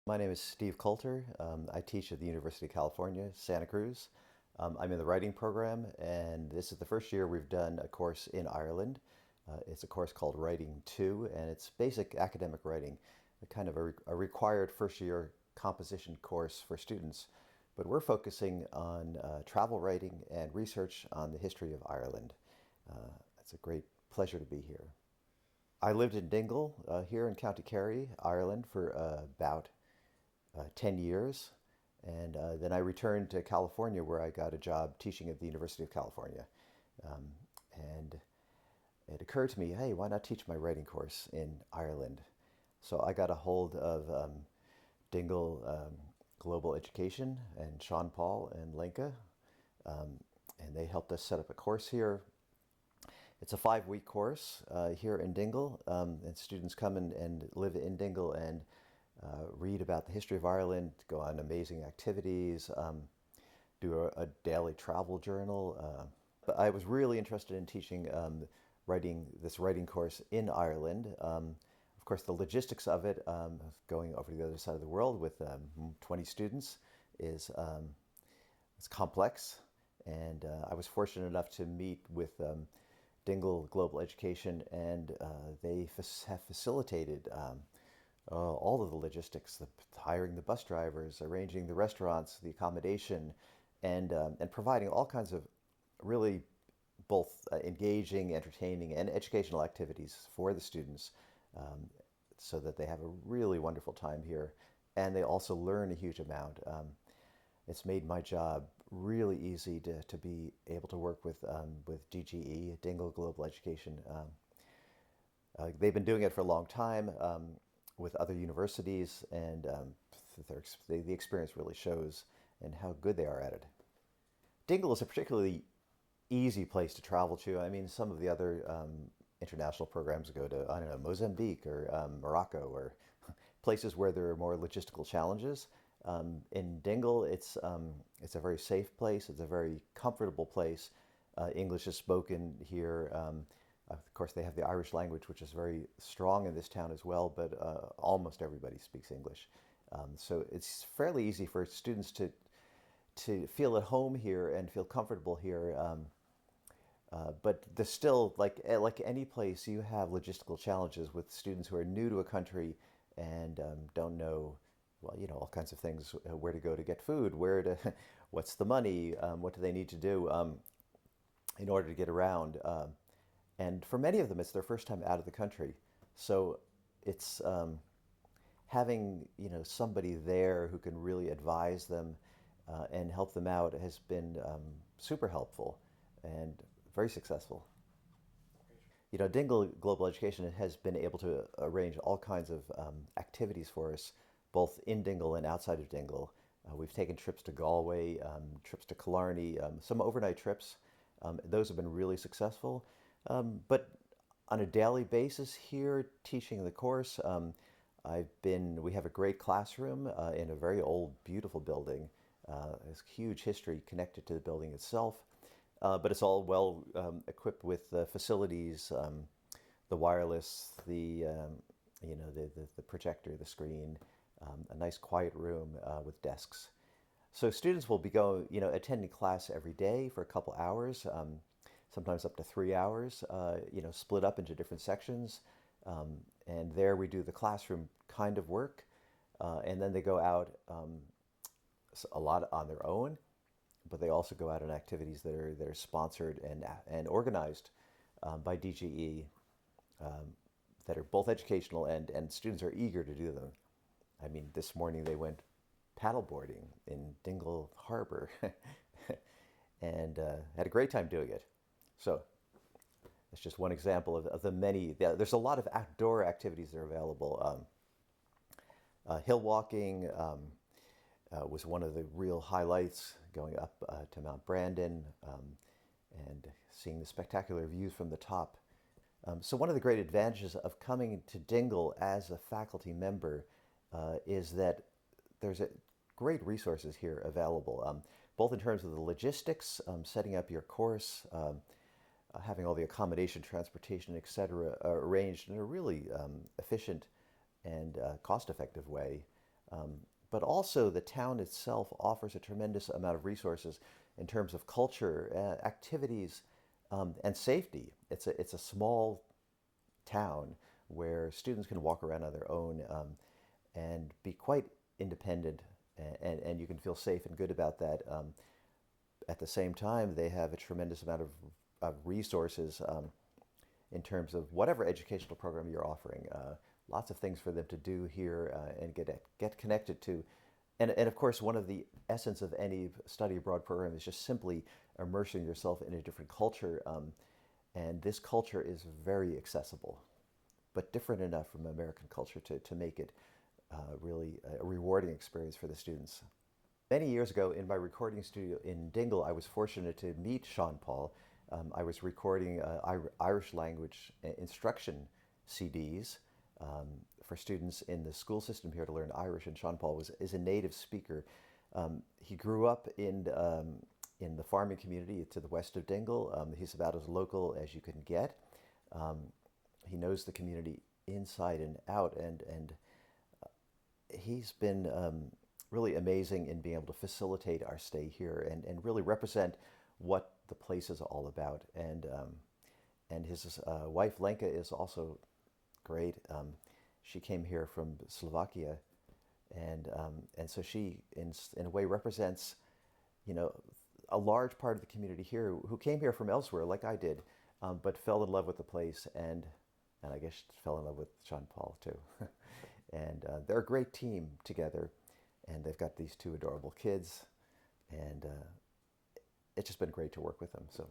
My name is Steve Coulter. I teach at the University of California, Santa Cruz. I'm in the writing program, and this is the first year we've done a course in Ireland. It's a course called Writing 2, and it's basic academic writing, a kind of a required first year composition course for students. But we're focusing on travel writing and research on the history of Ireland. It's a great pleasure to be here. I lived in Dingle, here in County Kerry, Ireland, for about 10 years. And then I returned to California where I got a job teaching at the University of California. And it occurred to me, hey, why not teach my writing course in Ireland? So I got a hold of Dingle Global Education and Seán Pól and Lenka. And they helped us set up a course here. It's a 5-week course here in Dingle, and students come and live in Dingle and read about the history of Ireland, go on amazing activities, do a daily travel journal. But I was really interested in teaching this writing course in Ireland. Of course, the logistics of it, going over to the other side of the world with 20 students, is it's complex. And I was fortunate enough to meet with Dingle Global Education, and they have facilitated all of the logistics, hiring the bus drivers, arranging the restaurants, the accommodation, and providing all kinds of really both engaging, entertaining, and educational activities for the students, so that they have a really wonderful time here, and they also learn a huge amount. It's made my job really easy to be able to work with DGE, Dingle Global Education. They've been doing it for a long time with other universities, and the experience really shows and how good they are at it. Dingle is a particularly easy place to travel to. I mean, some of the other international programs go to, I don't know, Mozambique or Morocco, or places where there are more logistical challenges. In Dingle, it's a very safe place. It's a very comfortable place. English is spoken here. Of course, they have the Irish language, which is very strong in this town as well, but almost everybody speaks English. So it's fairly easy for students to feel at home here and feel comfortable here. But there's still, like any place, you have logistical challenges with students who are new to a country and don't know, well, you know, all kinds of things, where to go to get food, what's the money, what do they need to do in order to get around. And for many of them, it's their first time out of the country. So it's having, you know, somebody there who can really advise them and help them out has been super helpful and very successful. You know, Dingle Global Education has been able to arrange all kinds of activities for us, both in Dingle and outside of Dingle. We've taken trips to Galway, trips to Killarney, some overnight trips. Those have been really successful. But on a daily basis here, teaching the course, we have a great classroom in a very old, beautiful building. There's huge history connected to the building itself. But it's all well equipped with facilities, the wireless, the projector, the screen, a nice quiet room with desks. So students will be attending class every day for a couple hours, sometimes up to 3 hours, split up into different sections. And there we do the classroom kind of work, and then they go out a lot on their own. But they also go out on activities that are sponsored and organized by DGE, that are both educational, and students are eager to do them. I mean, this morning they went paddleboarding in Dingle Harbor and had a great time doing it. So that's just one example of the many. There's a lot of outdoor activities that are available. Hill walking was one of the real highlights, going up to Mount Brandon and seeing the spectacular views from the top. So one of the great advantages of coming to Dingle as a faculty member is that there's great resources here available, both in terms of the logistics, setting up your course, having all the accommodation, transportation, etc. arranged in a really efficient and cost-effective way. But also the town itself offers a tremendous amount of resources in terms of culture, activities, and safety. It's a small town where students can walk around on their own and be quite independent, and you can feel safe and good about that. At the same time, they have a tremendous amount of resources in terms of whatever educational program you're offering. Lots of things for them to do here and get connected to. And of course, one of the essence of any study abroad program is just simply immersing yourself in a different culture. And this culture is very accessible, but different enough from American culture to make it really a rewarding experience for the students. Many years ago in my recording studio in Dingle, I was fortunate to meet Seán Pól. I was recording Irish language instruction CDs for students in the school system here to learn Irish, and Seán Pól is a native speaker. He grew up in the farming community to the west of Dingle. He's about as local as you can get. He knows the community inside and out, and he's been really amazing in being able to facilitate our stay here and really represent what the place is all about. And his wife Lenka is also great. She came here from Slovakia, and so she in a way represents, you know, a large part of the community here who came here from elsewhere, like I did, but fell in love with the place, and I guess fell in love with Seán Pól too. And they're a great team together, and they've got these two adorable kids, and it's just been great to work with them. So.